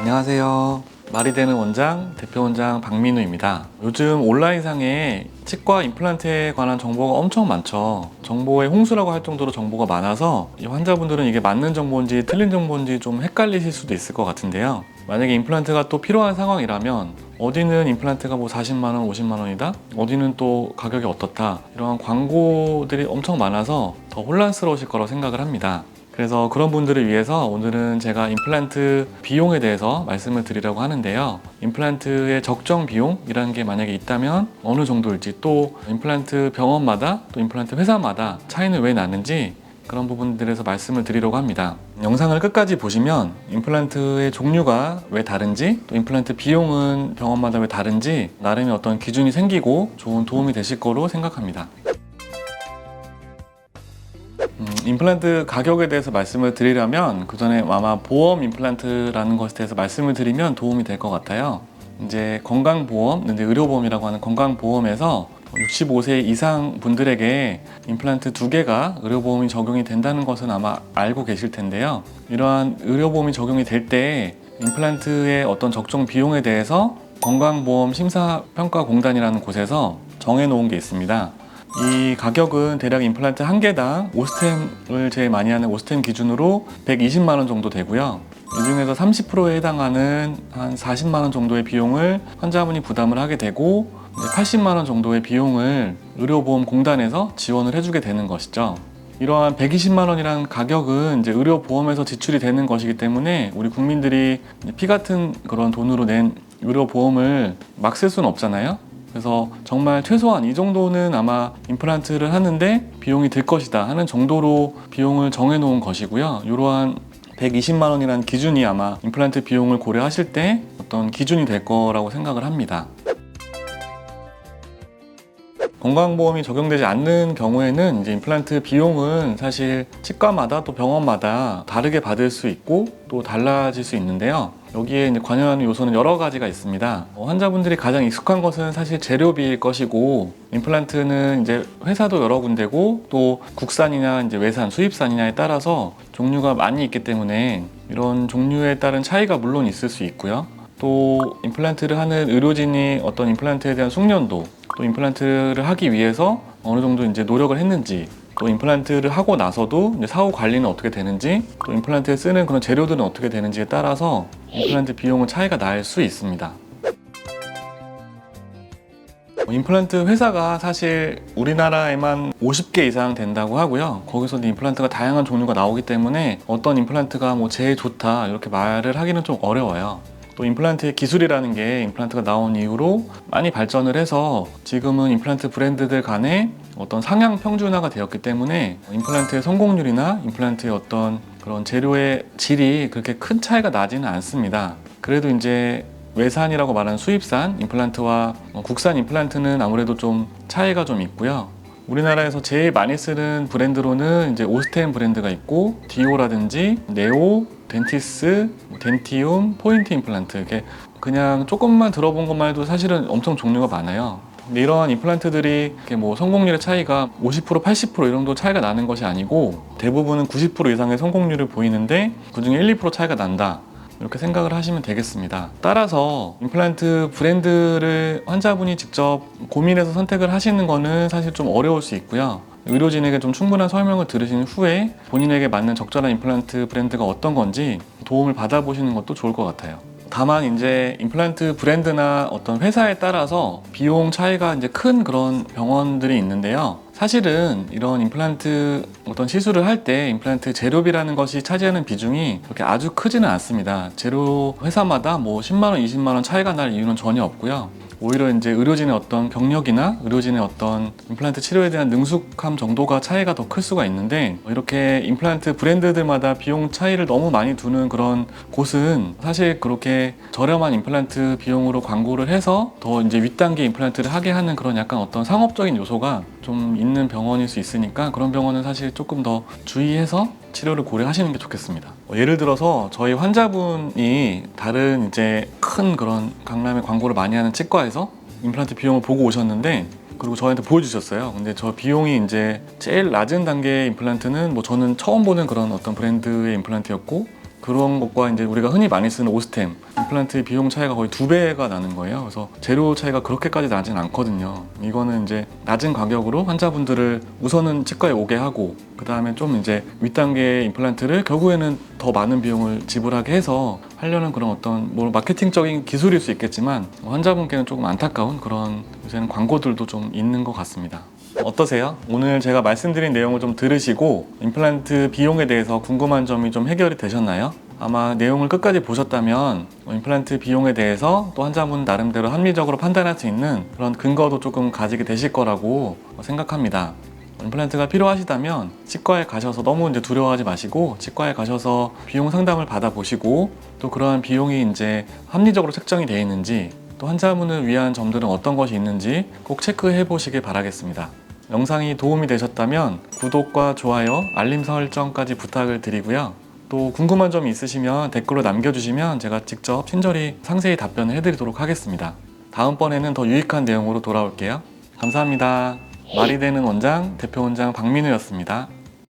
안녕하세요. 말이 되는 원장 대표 원장 박민우입니다. 요즘 온라인상에 치과 임플란트에 관한 정보가 엄청 많죠. 정보의 홍수라고 할 정도로 정보가 많아서 이 환자분들은 이게 맞는 정보인지 틀린 정보인지 좀 헷갈리실 수도 있을 것 같은데요. 만약에 임플란트가 또 필요한 상황이라면 어디는 임플란트가 뭐 40만 원, 50만 원이다? 어디는 또 가격이 어떻다? 이러한 광고들이 엄청 많아서 더 혼란스러우실 거라고 생각을 합니다. 그래서 그런 분들을 위해서 오늘은 제가 임플란트 비용에 대해서 말씀을 드리려고 하는데요. 임플란트의 적정 비용이라는 게 만약에 있다면 어느 정도일지, 또 임플란트 병원마다 또 임플란트 회사마다 차이는 왜 나는지 그런 부분들에서 말씀을 드리려고 합니다. 영상을 끝까지 보시면 임플란트의 종류가 왜 다른지, 또 임플란트 비용은 병원마다 왜 다른지 나름의 어떤 기준이 생기고 좋은 도움이 되실 거로 생각합니다. 임플란트 가격에 대해서 말씀을 드리려면 그 전에 아마 보험 임플란트라는 것에 대해서 말씀을 드리면 도움이 될 것 같아요. 이제 건강보험, 의료보험이라고 하는 건강보험에서 65세 이상 분들에게 임플란트 2개가 의료보험이 적용이 된다는 것은 아마 알고 계실 텐데요. 이러한 의료보험이 적용이 될 때 임플란트의 어떤 적정 비용에 대해서 건강보험 심사평가공단이라는 곳에서 정해놓은 게 있습니다. 이 가격은 대략 임플란트 한 개당 오스템을 제일 많이 하는 오스템 기준으로 120만 원 정도 되고요. 이 중에서 30%에 해당하는 한 40만 원 정도의 비용을 환자분이 부담을 하게 되고 80만 원 정도의 비용을 의료보험공단에서 지원을 해주게 되는 것이죠. 이러한 120만 원이라는 가격은 이제 의료보험에서 지출이 되는 것이기 때문에 우리 국민들이 피 같은 그런 돈으로 낸 의료보험을 막 쓸 수는 없잖아요. 그래서 정말 최소한 이 정도는 아마 임플란트를 하는데 비용이 들 것이다 하는 정도로 비용을 정해 놓은 것이고요. 이러한 120만 원이라는 기준이 아마 임플란트 비용을 고려하실 때 어떤 기준이 될 거라고 생각을 합니다. 건강보험이 적용되지 않는 경우에는 이제 임플란트 비용은 사실 치과마다 또 병원마다 다르게 받을 수 있고 또 달라질 수 있는데요. 여기에 이제 관여하는 요소는 여러 가지가 있습니다. 환자분들이 가장 익숙한 것은 사실 재료비일 것이고, 임플란트는 이제 회사도 여러 군데고 또 국산이냐 이제 외산, 수입산이냐에 따라서 종류가 많이 있기 때문에 이런 종류에 따른 차이가 물론 있을 수 있고요. 또 임플란트를 하는 의료진이 어떤 임플란트에 대한 숙련도, 또 임플란트를 하기 위해서 어느 정도 이제 노력을 했는지, 또 임플란트를 하고 나서도 이제 사후 관리는 어떻게 되는지, 또 임플란트에 쓰는 그런 재료들은 어떻게 되는지에 따라서 임플란트 비용은 차이가 날 수 있습니다. 임플란트 회사가 사실 우리나라에만 50개 이상 된다고 하고요. 거기서 임플란트가 다양한 종류가 나오기 때문에 어떤 임플란트가 뭐 제일 좋다 이렇게 말을 하기는 좀 어려워요. 또 임플란트의 기술이라는 게 임플란트가 나온 이후로 많이 발전을 해서 지금은 임플란트 브랜드들 간에 어떤 상향 평준화가 되었기 때문에 임플란트의 성공률이나 임플란트의 어떤 그런 재료의 질이 그렇게 큰 차이가 나지는 않습니다. 그래도 이제 외산이라고 말하는 수입산 임플란트와 국산 임플란트는 아무래도 좀 차이가 좀 있고요. 우리나라에서 제일 많이 쓰는 브랜드로는 이제 오스템 브랜드가 있고, 디오라든지 네오, 덴티스, 덴티움, 포인트 임플란트, 이렇게 그냥 조금만 들어본 것만 해도 사실은 엄청 종류가 많아요. 근데 이러한 임플란트들이 이렇게 뭐 성공률의 차이가 50%, 80% 이 정도 차이가 나는 것이 아니고 대부분은 90% 이상의 성공률을 보이는데 그중에 1, 2% 차이가 난다. 이렇게 생각을 하시면 되겠습니다. 따라서 임플란트 브랜드를 환자분이 직접 고민해서 선택을 하시는 거는 사실 좀 어려울 수 있고요. 의료진에게 좀 충분한 설명을 들으신 후에 본인에게 맞는 적절한 임플란트 브랜드가 어떤 건지 도움을 받아보시는 것도 좋을 것 같아요. 다만 이제 임플란트 브랜드나 어떤 회사에 따라서 비용 차이가 이제 큰 그런 병원들이 있는데요. 사실은 이런 임플란트 어떤 시술을 할 때 임플란트 재료비라는 것이 차지하는 비중이 그렇게 아주 크지는 않습니다. 재료 회사마다 뭐 10만 원, 20만 원 차이가 날 이유는 전혀 없고요. 오히려 이제 의료진의 어떤 경력이나 의료진의 어떤 임플란트 치료에 대한 능숙함 정도가 차이가 더 클 수가 있는데, 이렇게 임플란트 브랜드들마다 비용 차이를 너무 많이 두는 그런 곳은 사실 그렇게 저렴한 임플란트 비용으로 광고를 해서 더 이제 윗단계 임플란트를 하게 하는 그런 약간 어떤 상업적인 요소가 좀 있는 병원일 수 있으니까 그런 병원은 사실 조금 더 주의해서 치료를 고려하시는 게 좋겠습니다. 예를 들어서 저희 환자분이 다른 이제 큰 그런 강남에 광고를 많이 하는 치과에서 임플란트 비용을 보고 오셨는데, 그리고 저한테 보여주셨어요. 근데 저 비용이 이제 제일 낮은 단계의 임플란트는 뭐 저는 처음 보는 그런 어떤 브랜드의 임플란트였고, 그런 것과 이제 우리가 흔히 많이 쓰는 오스템 임플란트 비용 차이가 거의 2배가 나는 거예요. 그래서 재료 차이가 그렇게까지 나진 않거든요. 이거는 이제 낮은 가격으로 환자분들을 우선은 치과에 오게 하고 그 다음에 좀 이제 윗단계 임플란트를 결국에는 더 많은 비용을 지불하게 해서 하려는 그런 어떤 뭐 마케팅적인 기술일 수 있겠지만 환자분께는 조금 안타까운 그런 요새는 광고들도 좀 있는 것 같습니다. 어떠세요? 오늘 제가 말씀드린 내용을 좀 들으시고 임플란트 비용에 대해서 궁금한 점이 좀 해결이 되셨나요? 아마 내용을 끝까지 보셨다면 임플란트 비용에 대해서 또 환자분 나름대로 합리적으로 판단할 수 있는 그런 근거도 조금 가지게 되실 거라고 생각합니다. 임플란트가 필요하시다면 치과에 가셔서 너무 이제 두려워하지 마시고 치과에 가셔서 비용 상담을 받아보시고 또 그러한 비용이 이제 합리적으로 책정이 되어 있는지 또 환자분을 위한 점들은 어떤 것이 있는지 꼭 체크해 보시길 바라겠습니다. 영상이 도움이 되셨다면 구독과 좋아요, 알림 설정까지 부탁을 드리고요. 또 궁금한 점이 있으시면 댓글로 남겨주시면 제가 직접 친절히 상세히 답변을 해드리도록 하겠습니다. 다음번에는 더 유익한 내용으로 돌아올게요. 감사합니다. 말이 되는 원장, 대표 원장 박민우였습니다.